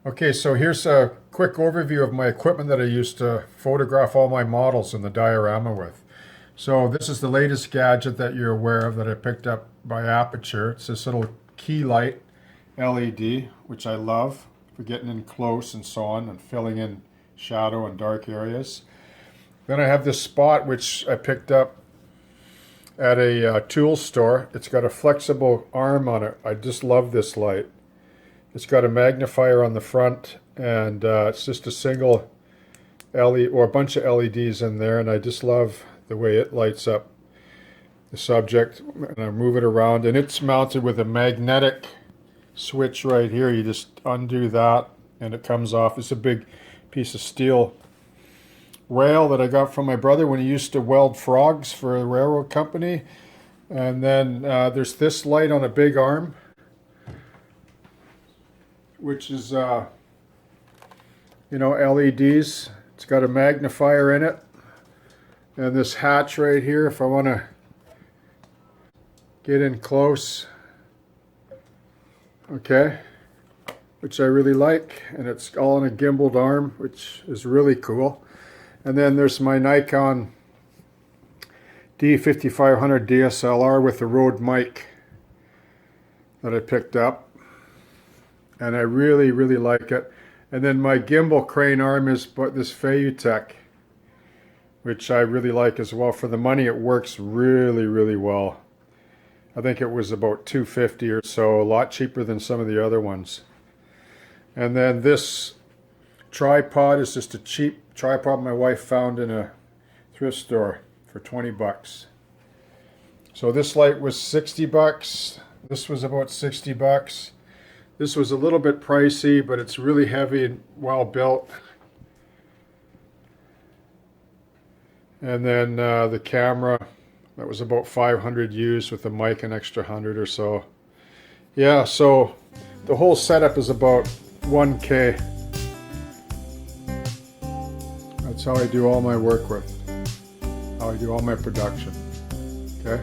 Okay, so here's a quick overview of my equipment that I used to photograph all my models in the diorama with. So this is the latest gadget that you're aware of that I picked up by Aputure. It's this little key light LED, which I love for getting in close and so on and filling in shadow and dark areas. Then I have this spot which I picked up at a tool store. It's got a flexible arm on it. I just love this light. It's got a magnifier on the front, and it's just a single LED or a bunch of LEDs in there, and I just love the way it lights up the subject. And I move it around, and it's mounted with a magnetic switch right here. You just undo that and it comes off. It's a big piece of steel rail that I got from my brother when he used to weld frogs for a railroad company. And then there's this light on a big arm, which is LEDs. It's got a magnifier in it, and this hatch right here if I want to get in close, okay, which I really like, and it's all in a gimbaled arm, which is really cool. And then there's my Nikon D5500 DSLR with a Rode mic that I picked up, and I really like it. And then my gimbal crane arm is this Feiyu, which I really like as well. For the money, it works really well. I think it was about $250 or so, a lot cheaper than some of the other ones. And then this tripod is just a cheap tripod my wife found in a thrift store for 20 bucks. So this light was 60 bucks. This was about 60 bucks. This was a little bit pricey, but it's really heavy and well built. And then the camera, that was about 500 used with the mic, an extra 100 or so. Yeah, so the whole setup is about 1K. That's how I do all my work with, how I do all my production. Okay.